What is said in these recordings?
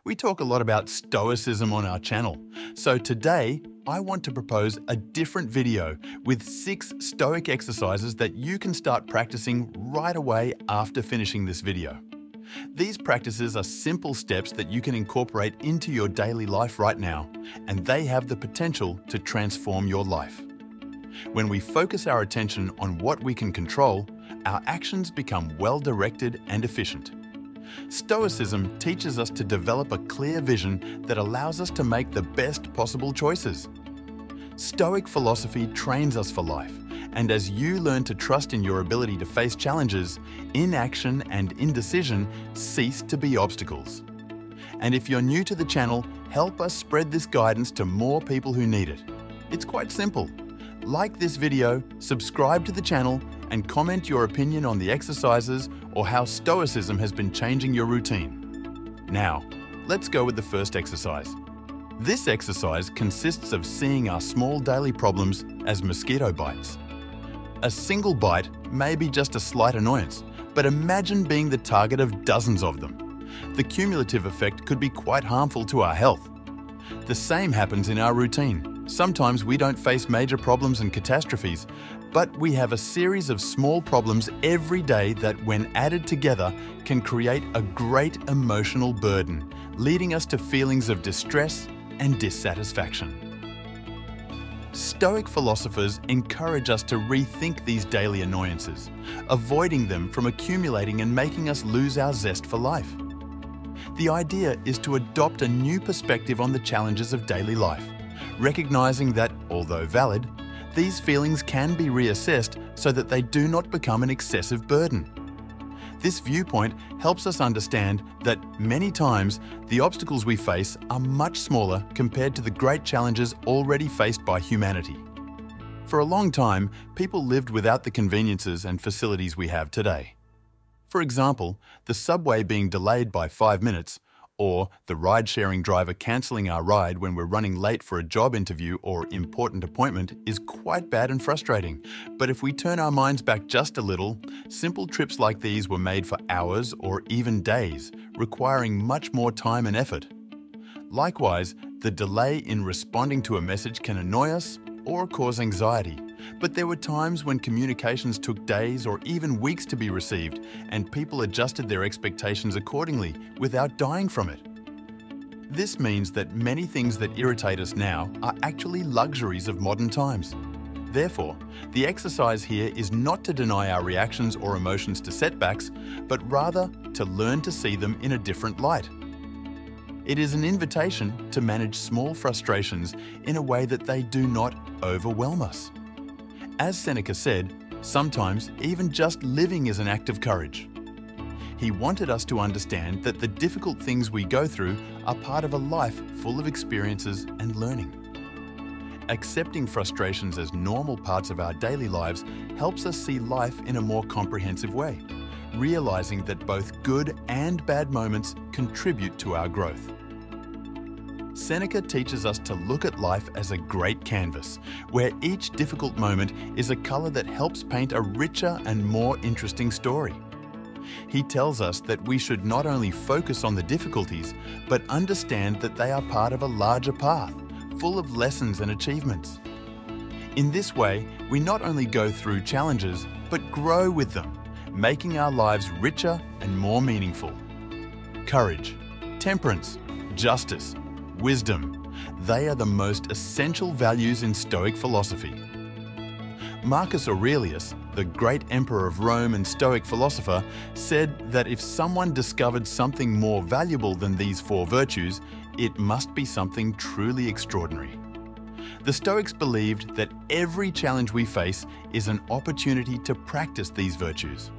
We talk a lot about stoicism on our channel, so today I want to propose a different video with 6 stoic exercises that you can start practicing right away after finishing this video. These practices are simple steps that you can incorporate into your daily life right now, and they have the potential to transform your life. When we focus our attention on what we can control, our actions become well-directed and efficient. Stoicism teaches us to develop a clear vision that allows us to make the best possible choices. Stoic philosophy trains us for life, and as you learn to trust in your ability to face challenges, inaction and indecision cease to be obstacles. And if you're new to the channel, help us spread this guidance to more people who need it. It's quite simple. Like this video, subscribe to the channel, and comment your opinion on the exercises or how Stoicism has been changing your routine. Now, let's go with the first exercise. This exercise consists of seeing our small daily problems as mosquito bites. A single bite may be just a slight annoyance, but imagine being the target of dozens of them. The cumulative effect could be quite harmful to our health. The same happens in our routine. Sometimes we don't face major problems and catastrophes, but we have a series of small problems every day that, when added together, can create a great emotional burden, leading us to feelings of distress and dissatisfaction. Stoic philosophers encourage us to rethink these daily annoyances, avoiding them from accumulating and making us lose our zest for life. The idea is to adopt a new perspective on the challenges of daily life, recognizing that, although valid, these feelings can be reassessed so that they do not become an excessive burden. This viewpoint helps us understand that many times the obstacles we face are much smaller compared to the great challenges already faced by humanity. For a long time, people lived without the conveniences and facilities we have today. For example, the subway being delayed by 5 minutes, or the ride-sharing driver cancelling our ride when we're running late for a job interview or important appointment is quite bad and frustrating. But if we turn our minds back just a little, simple trips like these were made for hours or even days, requiring much more time and effort. Likewise, the delay in responding to a message can annoy us or cause anxiety, but there were times when communications took days or even weeks to be received, and people adjusted their expectations accordingly without dying from it. This means that many things that irritate us now are actually luxuries of modern times. Therefore, the exercise here is not to deny our reactions or emotions to setbacks, but rather to learn to see them in a different light. It is an invitation to manage small frustrations in a way that they do not overwhelm us. As Seneca said, sometimes even just living is an act of courage. He wanted us to understand that the difficult things we go through are part of a life full of experiences and learning. Accepting frustrations as normal parts of our daily lives helps us see life in a more comprehensive way, realizing that both good and bad moments contribute to our growth. Seneca teaches us to look at life as a great canvas, where each difficult moment is a color that helps paint a richer and more interesting story. He tells us that we should not only focus on the difficulties, but understand that they are part of a larger path, full of lessons and achievements. In this way, we not only go through challenges, but grow with them, making our lives richer and more meaningful. Courage, temperance, justice, wisdom, they are the most essential values in Stoic philosophy. Marcus Aurelius, the great emperor of Rome and Stoic philosopher, said that if someone discovered something more valuable than these 4 virtues, it must be something truly extraordinary. The Stoics believed that every challenge we face is an opportunity to practice these virtues.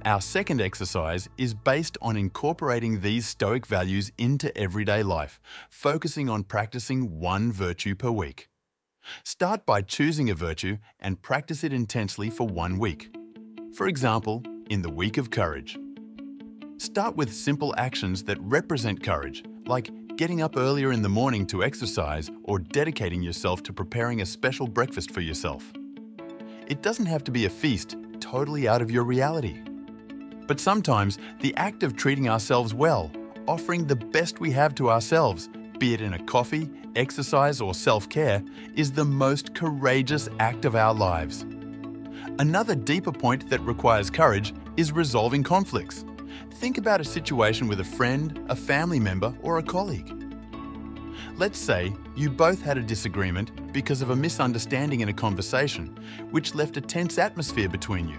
Our second exercise is based on incorporating these Stoic values into everyday life, focusing on practicing 1 virtue per week. Start by choosing a virtue and practice it intensely for 1 week. For example, in the week of courage. Start with simple actions that represent courage, like getting up earlier in the morning to exercise or dedicating yourself to preparing a special breakfast for yourself. It doesn't have to be a feast totally out of your reality. But sometimes the act of treating ourselves well, offering the best we have to ourselves, be it in a coffee, exercise, or self-care, is the most courageous act of our lives. Another deeper point that requires courage is resolving conflicts. Think about a situation with a friend, a family member, or a colleague. Let's say you both had a disagreement because of a misunderstanding in a conversation, which left a tense atmosphere between you.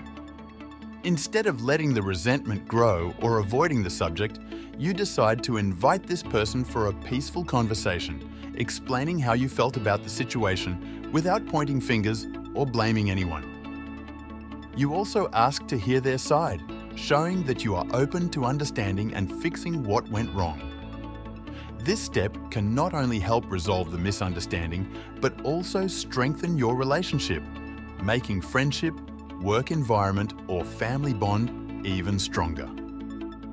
Instead of letting the resentment grow or avoiding the subject, you decide to invite this person for a peaceful conversation, explaining how you felt about the situation without pointing fingers or blaming anyone. You also ask to hear their side, showing that you are open to understanding and fixing what went wrong. This step can not only help resolve the misunderstanding, but also strengthen your relationship, making friendship, work environment, or family bond even stronger.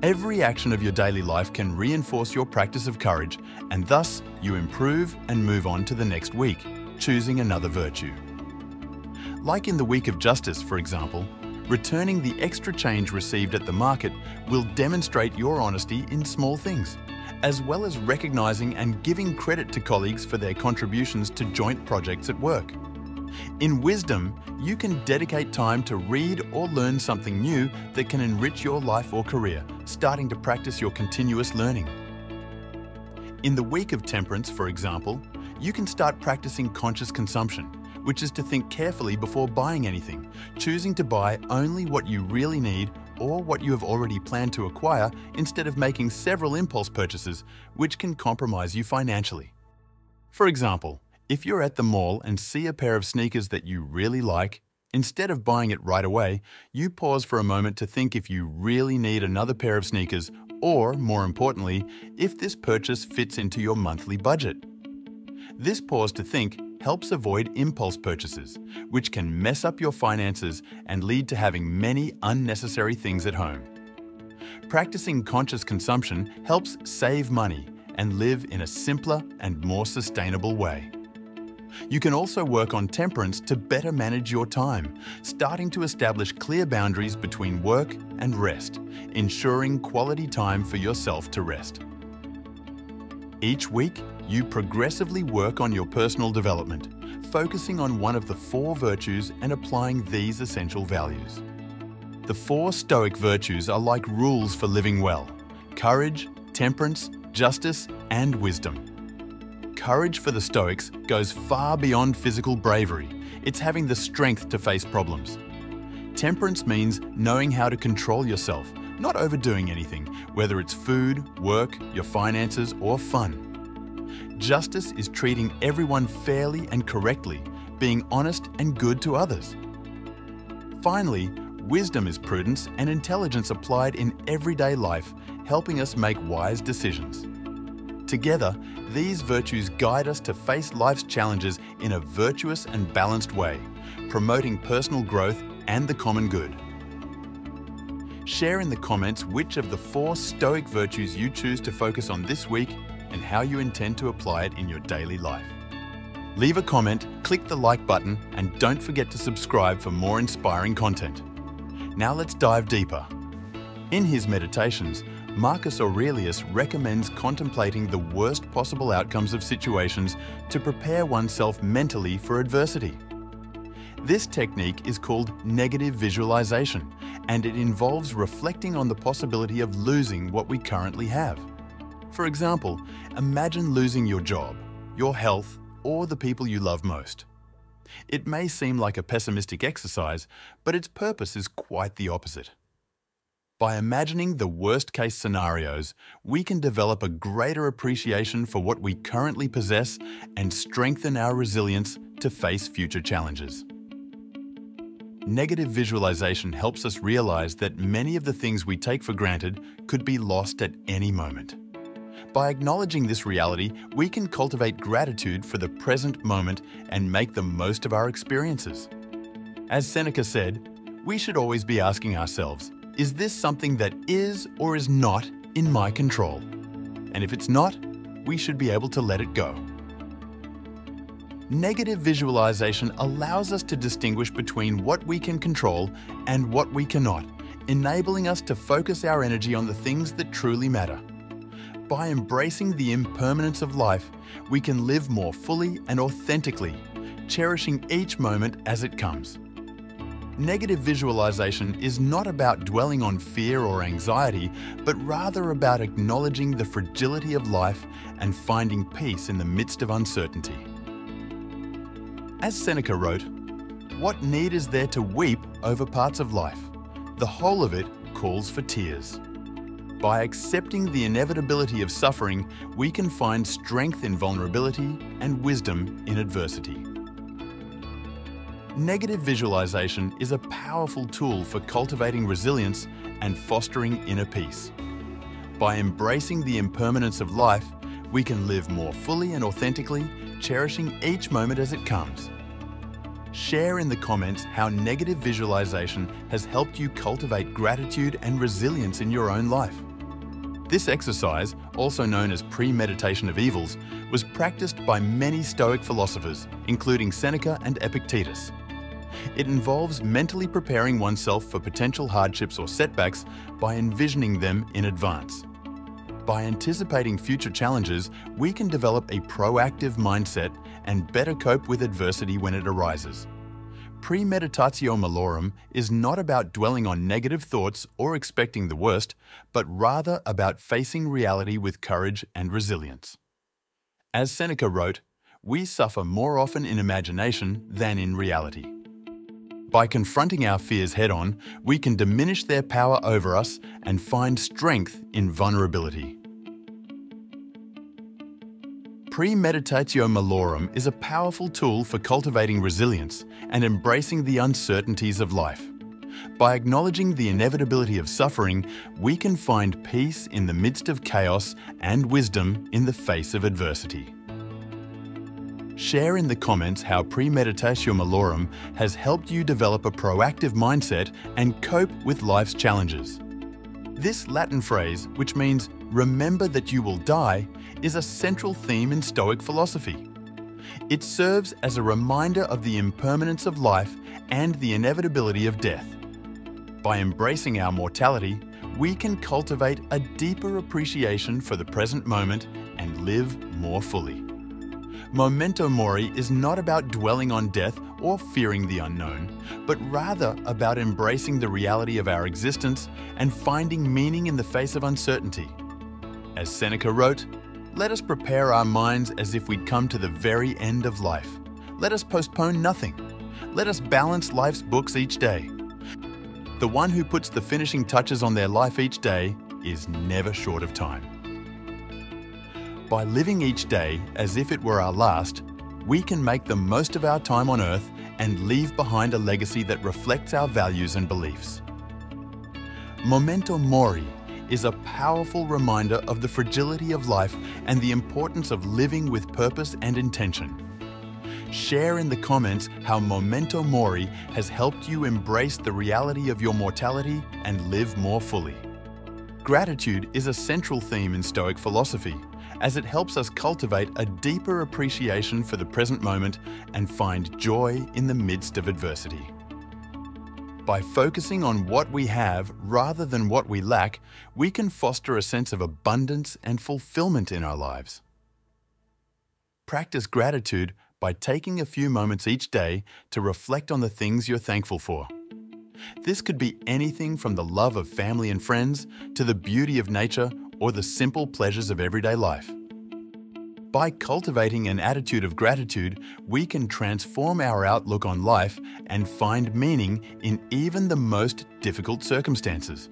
Every action of your daily life can reinforce your practice of courage, and thus you improve and move on to the next week, choosing another virtue. Like in the week of justice, for example, returning the extra change received at the market will demonstrate your honesty in small things, as well as recognizing and giving credit to colleagues for their contributions to joint projects at work. In wisdom, you can dedicate time to read or learn something new that can enrich your life or career, starting to practice your continuous learning. In the week of temperance, for example, you can start practicing conscious consumption, which is to think carefully before buying anything, choosing to buy only what you really need or what you have already planned to acquire instead of making several impulse purchases, which can compromise you financially. For example, if you're at the mall and see a pair of sneakers that you really like, instead of buying it right away, you pause for a moment to think if you really need another pair of sneakers or, more importantly, if this purchase fits into your monthly budget. This pause to think helps avoid impulse purchases, which can mess up your finances and lead to having many unnecessary things at home. Practicing conscious consumption helps save money and live in a simpler and more sustainable way. You can also work on temperance to better manage your time, starting to establish clear boundaries between work and rest, ensuring quality time for yourself to rest. Each week, you progressively work on your personal development, focusing on one of the 4 virtues and applying these essential values. The 4 Stoic virtues are like rules for living well: courage, temperance, justice, and wisdom. Courage for the Stoics goes far beyond physical bravery. It's having the strength to face problems. Temperance means knowing how to control yourself, not overdoing anything, whether it's food, work, your finances, or fun. Justice is treating everyone fairly and correctly, being honest and good to others. Finally, wisdom is prudence and intelligence applied in everyday life, helping us make wise decisions. Together, these virtues guide us to face life's challenges in a virtuous and balanced way, promoting personal growth and the common good. Share in the comments which of the 4 Stoic virtues you choose to focus on this week and how you intend to apply it in your daily life. Leave a comment, click the like button, and don't forget to subscribe for more inspiring content. Now let's dive deeper. In his meditations, Marcus Aurelius recommends contemplating the worst possible outcomes of situations to prepare oneself mentally for adversity. This technique is called negative visualization, and it involves reflecting on the possibility of losing what we currently have. For example, imagine losing your job, your health, or the people you love most. It may seem like a pessimistic exercise, but its purpose is quite the opposite. By imagining the worst-case scenarios, we can develop a greater appreciation for what we currently possess and strengthen our resilience to face future challenges. Negative visualization helps us realize that many of the things we take for granted could be lost at any moment. By acknowledging this reality, we can cultivate gratitude for the present moment and make the most of our experiences. As Seneca said, we should always be asking ourselves, is this something that is or is not in my control? And if it's not, we should be able to let it go. Negative visualization allows us to distinguish between what we can control and what we cannot, enabling us to focus our energy on the things that truly matter. By embracing the impermanence of life, we can live more fully and authentically, cherishing each moment as it comes. Negative visualization is not about dwelling on fear or anxiety, but rather about acknowledging the fragility of life and finding peace in the midst of uncertainty. As Seneca wrote, "What need is there to weep over parts of life? The whole of it calls for tears." By accepting the inevitability of suffering, we can find strength in vulnerability and wisdom in adversity. Negative visualization is a powerful tool for cultivating resilience and fostering inner peace. By embracing the impermanence of life, we can live more fully and authentically, cherishing each moment as it comes. Share in the comments how negative visualization has helped you cultivate gratitude and resilience in your own life. This exercise, also known as premeditation of evils, was practiced by many Stoic philosophers, including Seneca and Epictetus. It involves mentally preparing oneself for potential hardships or setbacks by envisioning them in advance. By anticipating future challenges, we can develop a proactive mindset and better cope with adversity when it arises. Premeditatio malorum is not about dwelling on negative thoughts or expecting the worst, but rather about facing reality with courage and resilience. As Seneca wrote, "We suffer more often in imagination than in reality." By confronting our fears head-on, we can diminish their power over us and find strength in vulnerability. Premeditatio malorum is a powerful tool for cultivating resilience and embracing the uncertainties of life. By acknowledging the inevitability of suffering, we can find peace in the midst of chaos and wisdom in the face of adversity. Share in the comments how Premeditatio malorum has helped you develop a proactive mindset and cope with life's challenges. This Latin phrase, which means "remember that you will die," is a central theme in Stoic philosophy. It serves as a reminder of the impermanence of life and the inevitability of death. By embracing our mortality, we can cultivate a deeper appreciation for the present moment and live more fully. Memento Mori is not about dwelling on death or fearing the unknown, but rather about embracing the reality of our existence and finding meaning in the face of uncertainty. As Seneca wrote, "Let us prepare our minds as if we'd come to the very end of life. Let us postpone nothing. Let us balance life's books each day." The one who puts the finishing touches on their life each day is never short of time. By living each day as if it were our last, we can make the most of our time on earth and leave behind a legacy that reflects our values and beliefs. Memento Mori is a powerful reminder of the fragility of life and the importance of living with purpose and intention. Share in the comments how Memento Mori has helped you embrace the reality of your mortality and live more fully. Gratitude is a central theme in Stoic philosophy, as it helps us cultivate a deeper appreciation for the present moment and find joy in the midst of adversity. By focusing on what we have rather than what we lack, we can foster a sense of abundance and fulfillment in our lives. Practice gratitude by taking a few moments each day to reflect on the things you're thankful for. This could be anything from the love of family and friends to the beauty of nature or the simple pleasures of everyday life. By cultivating an attitude of gratitude, we can transform our outlook on life and find meaning in even the most difficult circumstances.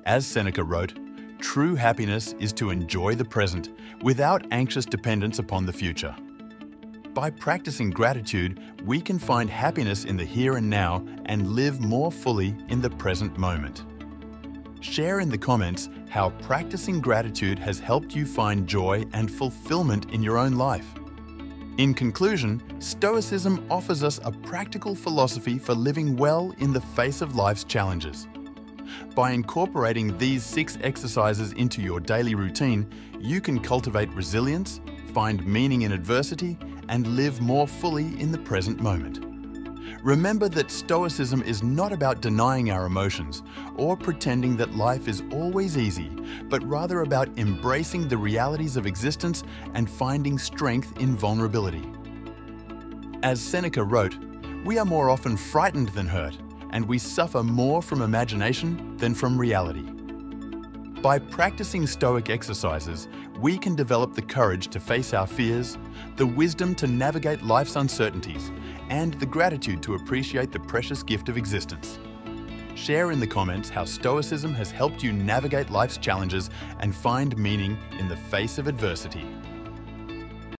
As Seneca wrote, "True happiness is to enjoy the present without anxious dependence upon the future." By practicing gratitude, we can find happiness in the here and now and live more fully in the present moment. Share in the comments how practicing gratitude has helped you find joy and fulfillment in your own life. In conclusion, Stoicism offers us a practical philosophy for living well in the face of life's challenges. By incorporating these 6 exercises into your daily routine, you can cultivate resilience, find meaning in adversity, and live more fully in the present moment. Remember that Stoicism is not about denying our emotions or pretending that life is always easy, but rather about embracing the realities of existence and finding strength in vulnerability. As Seneca wrote, "We are more often frightened than hurt, and we suffer more from imagination than from reality." By practicing Stoic exercises, we can develop the courage to face our fears, the wisdom to navigate life's uncertainties, and the gratitude to appreciate the precious gift of existence. Share in the comments how Stoicism has helped you navigate life's challenges and find meaning in the face of adversity.